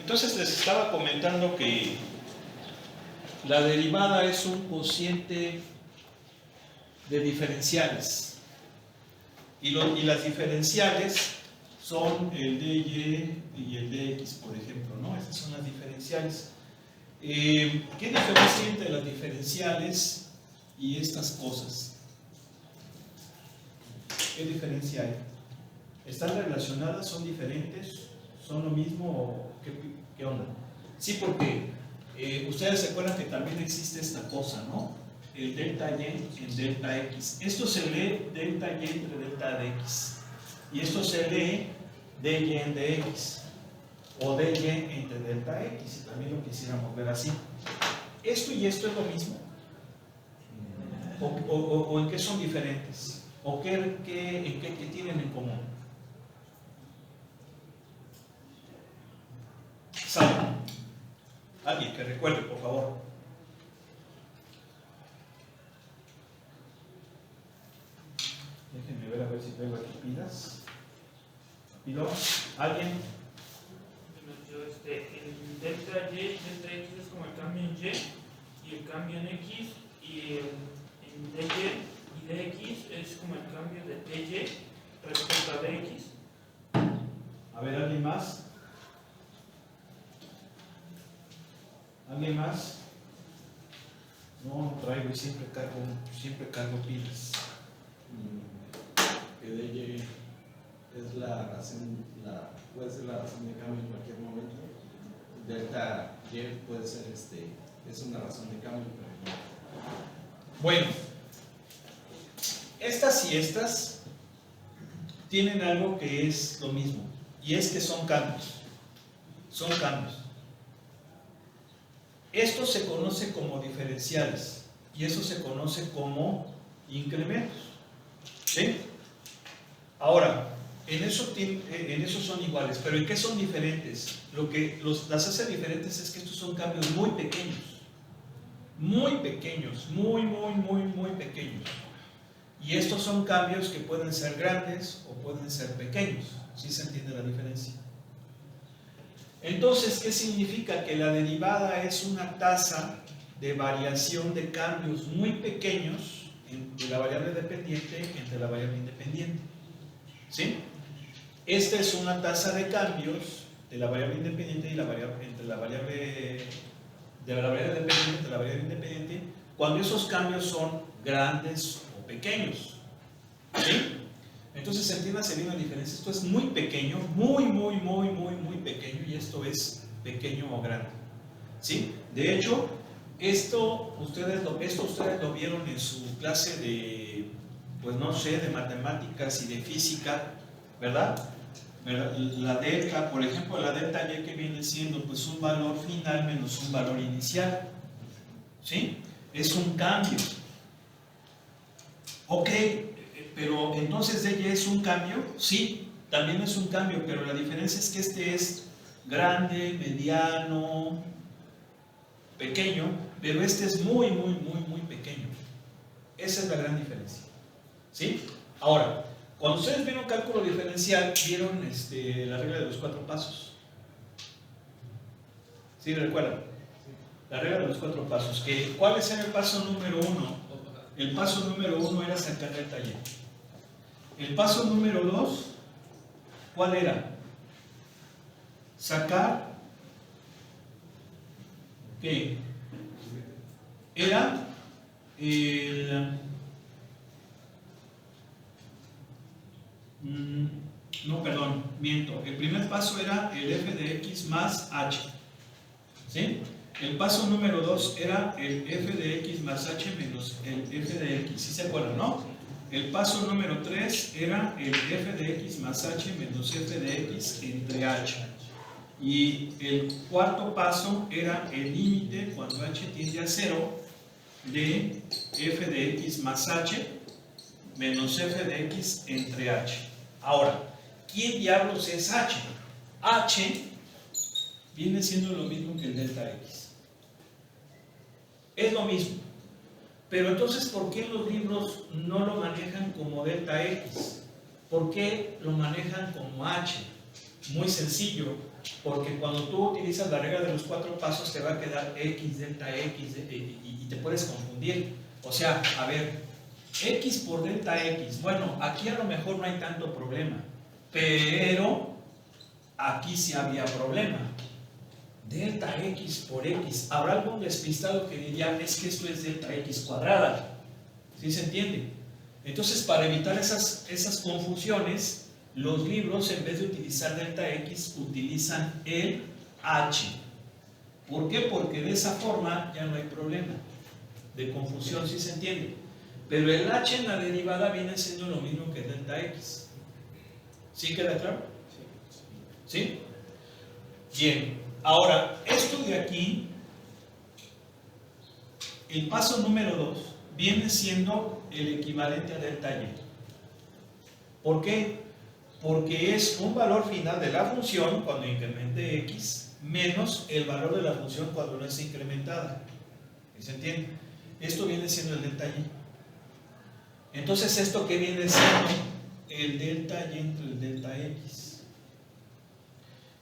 Entonces les estaba comentando que la derivada es un cociente de diferenciales y las diferenciales son el dy y el dx, por ejemplo, ¿no? Esas son las diferenciales. ¿Qué diferencia hay entre las diferenciales y estas cosas? ¿Qué diferencia hay? ¿Están relacionadas? ¿Son diferentes? ¿Son lo mismo? ¿O qué onda? Sí, porque ustedes se acuerdan que también existe esta cosa, ¿no? El delta y en delta x. Esto se lee delta y entre delta de x. Y esto se lee dy en dx. O dy entre delta x. Si también lo quisiéramos ver así. ¿Esto y esto es lo mismo? ¿O en qué son diferentes? ¿O qué tienen en común? ¿Saben? Alguien que recuerde, por favor. Déjenme ver a ver si traigo aquí pilas. ¿Pido? ¿Alguien? El delta y, delta x es como el cambio en y y el cambio en x, y en dy y dx es como el cambio de dy respecto a dx. A ver, ¿alguien más? ¿Alguien más? No traigo y siempre cargo pilas. Que dy es la razón, puede ser la razón de cambio en cualquier momento. Delta y puede ser es una razón de cambio, pero no. Bueno, estas y estas tienen algo que es lo mismo, y es que son cambios. Son cambios. Esto se conoce como diferenciales y eso se conoce como incrementos. ¿Sí? Ahora, en eso son iguales, pero ¿en qué son diferentes? Lo que las hace diferentes es que estos son cambios muy pequeños. Muy pequeños, muy pequeños. Y estos son cambios que pueden ser grandes o pueden ser pequeños. ¿Sí se entiende la diferencia? Entonces, ¿qué significa? Que la derivada es una tasa de variación de cambios muy pequeños de la variable dependiente entre la variable independiente. ¿Sí? Esta es una tasa de cambios de la variable independiente y la variable, entre la variable de la variable dependiente entre la variable independiente, cuando esos cambios son grandes o pequeños. ¿Sí? Entonces, entiéndase bien la diferencia. Esto es muy pequeño, muy pequeño, y esto es pequeño o grande. ¿Sí? De hecho, esto ustedes lo vieron en su clase de, pues no sé, de matemáticas y de física, ¿verdad? La delta, por ejemplo, la delta y que viene siendo pues un valor final menos un valor inicial. ¿Sí? Es un cambio. Ok. Pero entonces ella es un cambio, sí, también es un cambio, pero la diferencia es que este es grande, mediano, pequeño, pero este es muy pequeño. Esa es la gran diferencia. ¿Sí? Ahora, cuando ustedes vieron cálculo diferencial, vieron la regla de los 4 pasos. ¿Sí recuerdan? La regla de los 4 pasos. ¿Cuál es el paso número 1? El paso número 1 era sacar delta y. El paso número 2, ¿cuál era? Sacar, ¿qué? Era no, perdón, miento. El primer paso era el f de x más h. ¿Sí? El paso número 2 era el f de x más h menos el f de x. ¿Sí se acuerdan, no? El paso número 3 era el f de x más h menos f de x entre h. Y el cuarto paso era el límite cuando h tiende a 0 de f de x más h menos f de x entre h. Ahora, ¿quién diablos es h? H viene siendo lo mismo que el delta x. Es lo mismo. Pero entonces, ¿por qué los libros no lo manejan como delta x? ¿Por qué lo manejan como h? Muy sencillo, porque cuando tú utilizas la regla de los 4 pasos te va a quedar x, delta x, y te puedes confundir. O sea, a ver, x por delta x, bueno, aquí a lo mejor no hay tanto problema, pero aquí sí había problema. Delta x por x, habrá algún despistado que diría, es que esto es delta x cuadrada. ¿Sí se entiende? Entonces, para evitar esas confusiones, los libros, en vez de utilizar delta x, utilizan el h. ¿Por qué? Porque de esa forma ya no hay problema de confusión, ¿sí se entiende? Pero el h en la derivada viene siendo lo mismo que delta x. ¿Sí queda claro? ¿Sí? Bien. Ahora, esto de aquí, el paso número 2, viene siendo el equivalente a delta y. ¿Por qué? Porque es un valor final de la función cuando incremente x menos el valor de la función cuando no es incrementada. ¿Se entiende? Esto viene siendo el delta y. Entonces, ¿esto qué viene siendo? El delta y entre el delta x.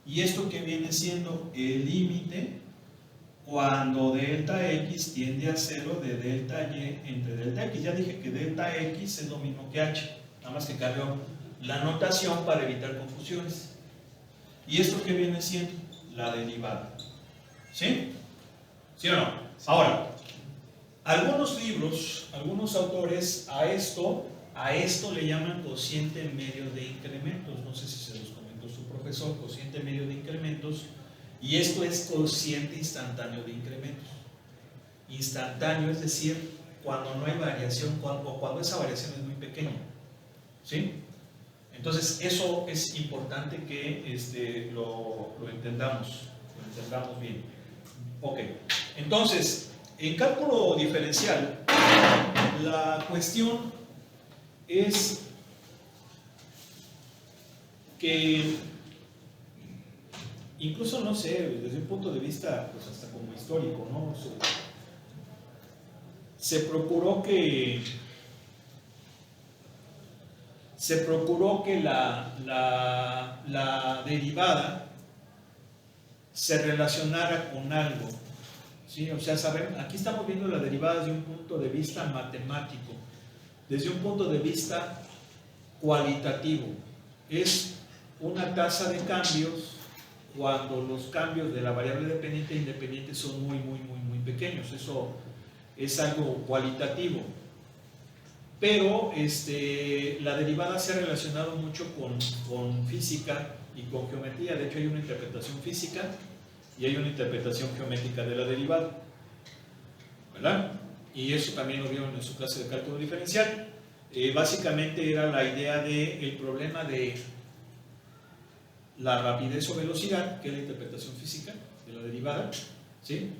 Y esto que viene siendo el límite cuando delta x tiende a 0 de delta y entre delta x. Ya dije que delta x es lo mismo que h, nada más que cambio la notación para evitar confusiones. ¿Y esto que viene siendo? La derivada. ¿Sí? ¿Sí o no? Ahora, algunos libros, algunos autores a esto le llaman cociente medio de incrementos. No sé si se los comentó su profesor, cociente medio de incrementos. Y esto es cociente instantáneo de incrementos. Instantáneo, es decir, cuando no hay variación o cuando esa variación es muy pequeña. ¿Sí? Entonces, eso es importante que lo entendamos bien. Ok, entonces, en cálculo diferencial, la cuestión es que, incluso, no sé, desde un punto de vista, pues hasta como histórico, ¿no? Se procuró que la derivada se relacionara con algo, ¿sí? O sea, saben, aquí estamos viendo la derivada desde un punto de vista matemático, desde un punto de vista cualitativo. Es una tasa de cambios cuando los cambios de la variable dependiente e independiente son muy pequeños. Eso es algo cualitativo. Pero la derivada se ha relacionado mucho con física y con geometría. De hecho, hay una interpretación física y hay una interpretación geométrica de la derivada, ¿verdad? Y eso también lo vieron en su clase de cálculo diferencial. Básicamente era la idea del problema de la rapidez o velocidad, que es la interpretación física de la derivada, ¿sí?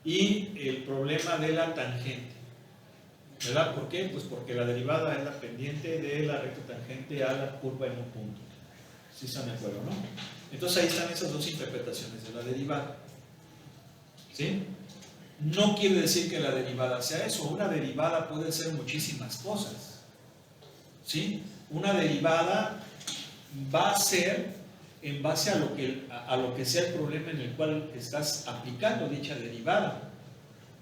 Y el problema de la tangente, ¿verdad? ¿Por qué? Pues porque la derivada es la pendiente de la recta tangente a la curva en un punto. ¿Sí están de acuerdo, no? Entonces ahí están esas dos interpretaciones de la derivada. ¿Sí? No quiere decir que la derivada sea eso. Una derivada puede ser muchísimas cosas. ¿Sí? Una derivada va a ser en base a lo que sea el problema en el cual estás aplicando dicha derivada.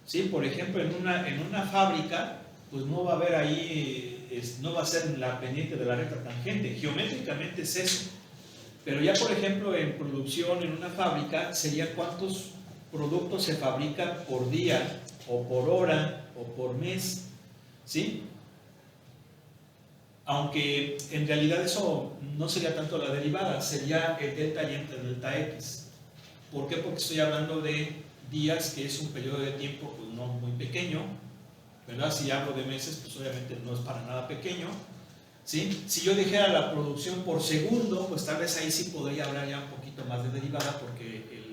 ¿Sí? Por ejemplo, en una fábrica, pues no va a haber ahí, no va a ser la pendiente de la recta tangente. Geométricamente es eso. Pero ya, por ejemplo, en producción, en una fábrica, sería cuántos productos se fabrican por día, o por hora, o por mes. ¿Sí? Aunque en realidad eso no sería tanto la derivada, sería el delta y entre delta x. ¿Por qué? Porque estoy hablando de días, que es un periodo de tiempo pues no muy pequeño, ¿verdad? Si hablo de meses, pues obviamente no es para nada pequeño, ¿sí? Si yo dijera la producción por segundo, pues tal vez ahí sí podría hablar ya un poquito más de derivada, porque el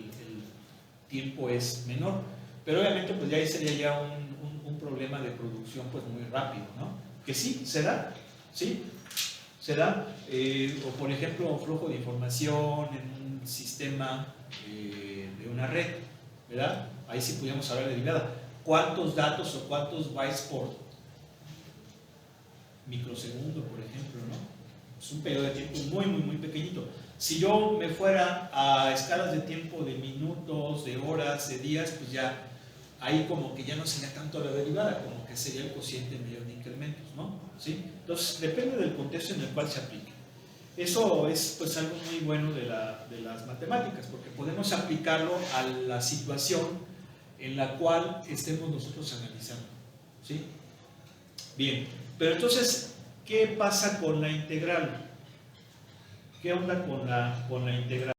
tiempo es menor, pero obviamente pues ya ahí sería ya un problema de producción pues muy rápido, ¿no? Que sí, se da, ¿sí? Se da, o por ejemplo, flujo de información en un sistema de una red, ¿verdad? Ahí sí podríamos hablar de derivada. ¿Cuántos datos o cuántos bytes por microsegundo, por ejemplo, ¿no? Es un periodo de tiempo muy pequeñito. Si yo me fuera a escalas de tiempo de minutos, de horas, de días, pues ya ahí como que ya no sería tanto la derivada, como que sería el cociente mayor de incrementos, ¿no? ¿Sí? Entonces depende del contexto en el cual se aplique. Eso es pues algo muy bueno de las matemáticas, porque podemos aplicarlo a la situación en la cual estemos nosotros analizando, ¿sí? Bien, pero entonces, ¿qué pasa con la integral? ¿Qué onda con la integral?